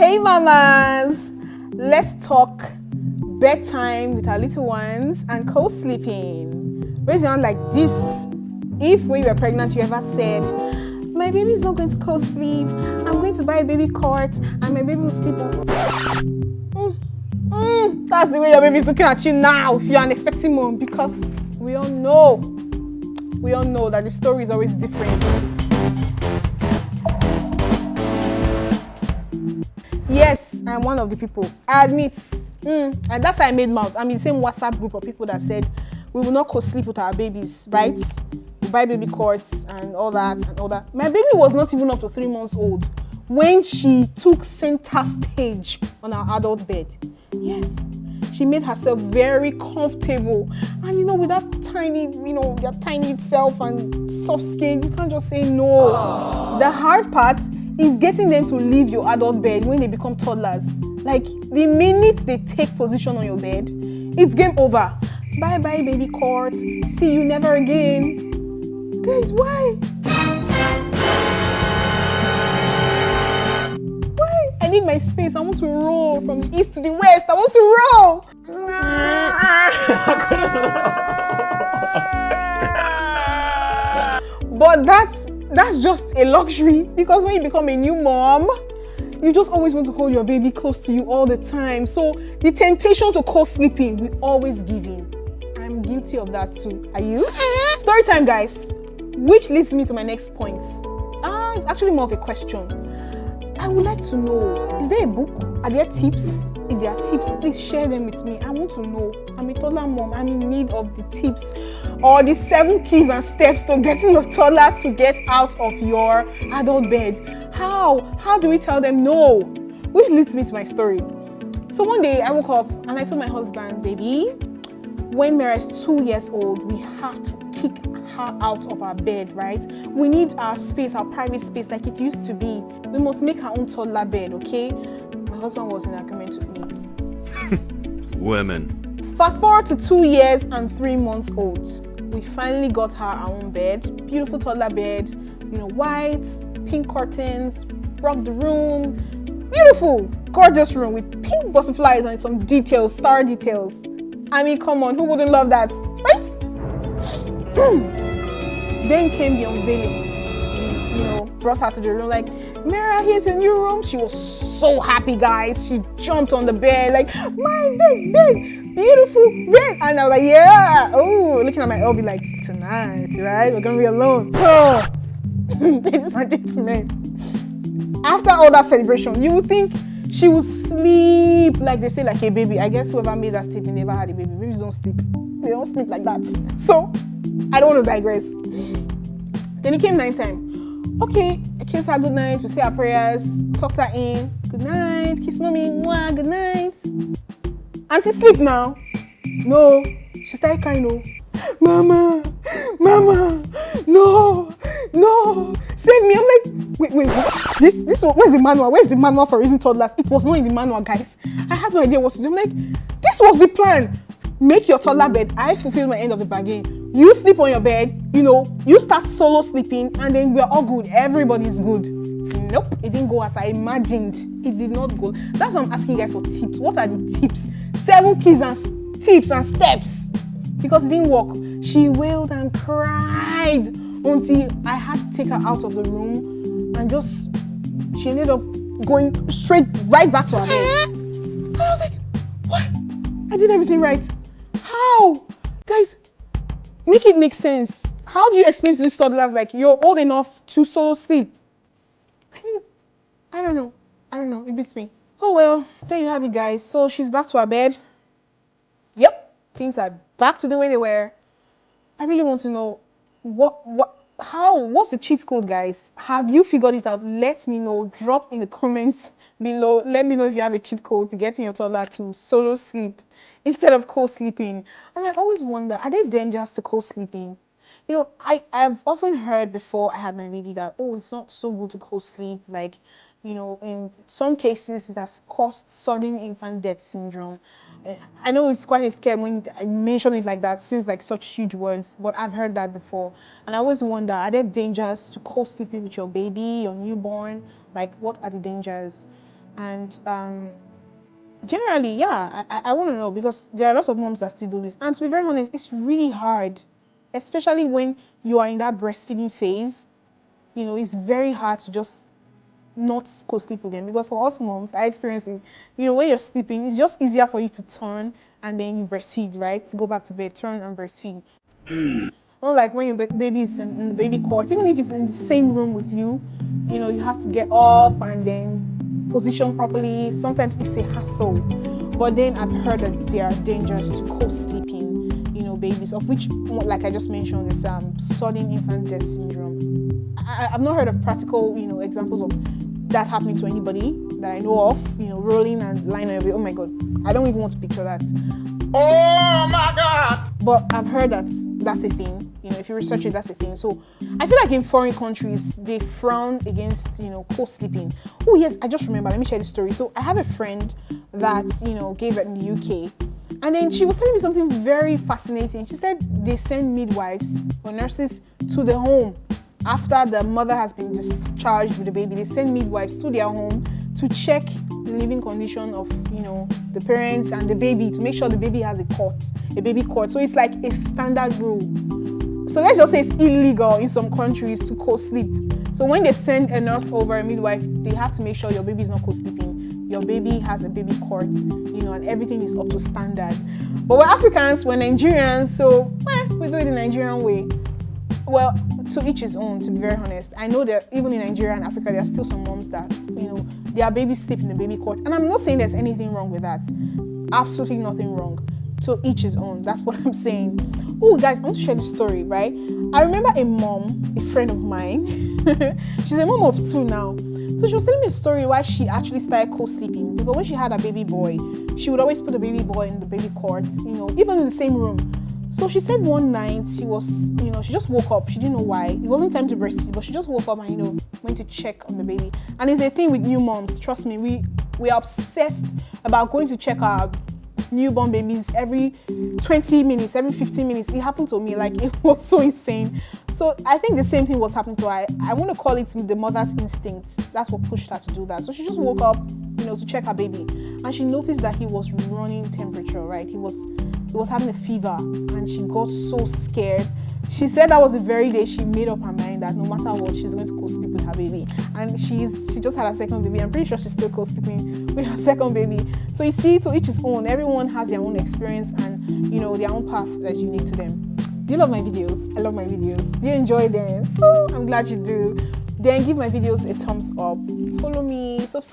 Hey mamas, let's talk bedtime with our little ones and co-sleeping. Raise your hand like this. If when you were pregnant you ever said, my baby is not going to co-sleep, I'm going to buy a baby cot and my baby will sleep on. That's the way your baby is looking at you now if you're an expecting mom, because we all know that the story is always different. Yes, I'm one of the people. I admit. And that's why I made mouth. I'm in the same WhatsApp group of people that said we will not co-sleep with our babies, right? We buy baby cots and all that and all that. My baby was not even up to 3 months old when she took center stage on our adult bed. Yes, she made herself very comfortable. And with that tiny, their tiny self and soft skin, you can't just say no. The hard part is getting them to leave your adult bed when they become toddlers. Like, the minute they take position on your bed, it's game over. Bye bye baby court, see you never again. Guys, why? I need my space. I want to roll from the east to the west. I want to roll. But that's just a luxury, because when you become a new mom, you just always want to hold your baby close to you all the time. So the temptation to co-sleeping will always give in. I'm guilty of that too. Are you? Story time, guys. Which leads me to my next point. It's actually more of a question. I would like to know, is there a book? Are there tips? If there are tips, please share them with me. I want to know. I'm a toddler mom. I'm in need of the tips or the 7 keys and steps to getting your toddler to get out of your adult bed. How do we tell them no? Which leads me to my story. So one day I woke up and I told my husband, baby, when Mira is 2 years old, we have to kick her out of our bed, right? We need our space, our private space, like it used to be. We must make her own toddler bed, okay? My husband was in agreement with me. Women. Fast forward to 2 years and 3 months old. We finally got her our own bed. Beautiful toddler bed, white, pink curtains, rocked the room. Beautiful, gorgeous room with pink butterflies and some details, star details. I mean, come on, who wouldn't love that, right? Then came the unveiling. Brought her to the room like, Mira, here's your new room. She was so happy, guys. She jumped on the bed like, my bed, beautiful bed. And I was like, yeah. Oh, looking at my LB like, tonight, right? We're gonna be alone. Oh, ladies and gentlemen. After all that celebration, you would think she would sleep like they say, like a baby. I guess whoever made that statement never had a baby. Babies don't sleep. They don't sleep like that. So, I don't want to digress. Then it came night time. Okay, I kissed her good night. We say our prayers, tucked her in. Good night, kiss mommy, mwah, good night. And she sleep now. No, she started crying. No, mama, no, save me. I'm like, wait, what? This where's the manual? Where's the manual for raising toddlers? It was not in the manual, guys. I had no idea what to do. I'm like, this was the plan. Make your toddler bed. I fulfill my end of the bargain. You sleep on your bed, you start solo sleeping, and then we're all good. Everybody's good. Nope, it didn't go as I imagined. It did not go. That's why I'm asking you guys for tips. What are the tips? 7 keys and tips and steps. Because it didn't work. She wailed and cried until I had to take her out of the room, and she ended up going right back to her bed. And I was like, what? I did everything right. How? Guys, make it make sense. How do you explain to these toddlers like you're old enough to solo sleep? I don't know. It beats me. Oh well, there you have it, guys. So she's back to her bed. Yep, things are back to the way they were. I really want to know what's the cheat code, guys? Have you figured it out? Let me know. Drop in the comments below. Let me know if you have a cheat code to getting your toddler to solo sleep instead of co-sleeping. And I always wonder, are there dangers to co-sleeping? I've often heard before I had my baby that, it's not so good to co-sleep. Like, in some cases, it has caused sudden infant death syndrome. I know it's quite a scare when I mention it like that. Seems like such huge words, but I've heard that before. And I always wonder, are there dangers to co-sleeping with your baby, your newborn? Like, what are the dangers? And generally, yeah, I want to know, because there are lots of moms that still do this. And to be very honest, it's really hard, especially when you are in that breastfeeding phase. You know, it's very hard to just not co-sleep again, because for us moms, I experience it. You know, when you're sleeping, it's just easier for you to turn and then you breastfeed, right? To go back to bed, turn and breastfeed. Not like when your baby is in the baby cot, even if it's in the same room with you, you know, you have to get up and then position properly. Sometimes it's a hassle. But then I've heard that there are dangers to co-sleeping, you know, babies, of which, like I just mentioned, is sudden infant death syndrome. I've not heard of practical, you know, examples of that happening to anybody that I know of, you know, rolling and lying on your bed. Oh my God, I don't even want to picture that. Oh my God! But I've heard that that's a thing. You know, if you research it, that's a thing. So I feel like in foreign countries, they frown against, you know, co-sleeping. Oh yes, I just remember. Let me share the story. So I have a friend that, you know, gave birth in the UK. And then she was telling me something very fascinating. She said they send midwives or nurses to the home after the mother has been discharged with the baby. They send midwives to their home to check the living condition of, you know, the parents and the baby, to make sure the baby has a baby cot. So it's like a standard rule. So let's just say it's illegal in some countries to co-sleep. So when they send a nurse over, a midwife, they have to make sure your baby is not co-sleeping. Your baby has a baby cot, you know, and everything is up to standard. But we're Africans, we're Nigerians, so we do it the Nigerian way. Well, to each his own, to be very honest. I know that even in Nigeria and Africa, there are still some moms that, you know, their babies sleep in the baby cot. And I'm not saying there's anything wrong with that. Absolutely nothing wrong. To each his own. That's what I'm saying. Oh, guys, I want to share this story, right? I remember a mom, a friend of mine. She's a mom of 2 now. So she was telling me a story why she actually started co-sleeping. Because when she had a baby boy, she would always put the baby boy in the baby cot, you know, even in the same room. So she said one night she was, you know, she just woke up. She didn't know why. It wasn't time to breastfeed, but she just woke up and, you know, went to check on the baby. And it's a thing with new moms. Trust me, we are obsessed about going to check our newborn babies every 20 minutes, every 15 minutes. It happened to me. Like, it was so insane. So I think the same thing was happening to her. I want to call it the mother's instinct. That's what pushed her to do that. So she just woke up, you know, to check her baby. And she noticed that he was running temperature, right? He was having a fever, and she got so scared. She said that was the very day she made up her mind that no matter what, she's going to co-sleep with her baby. And she just had her second baby. I'm pretty sure she's still co-sleeping with her second baby. So you see, to each his own. Everyone has their own experience and, you know, their own path that's unique to them. Do you love my videos? I love my videos. Do you enjoy them? Oh, I'm glad you do. Then give my videos a thumbs up. Follow me, subscribe.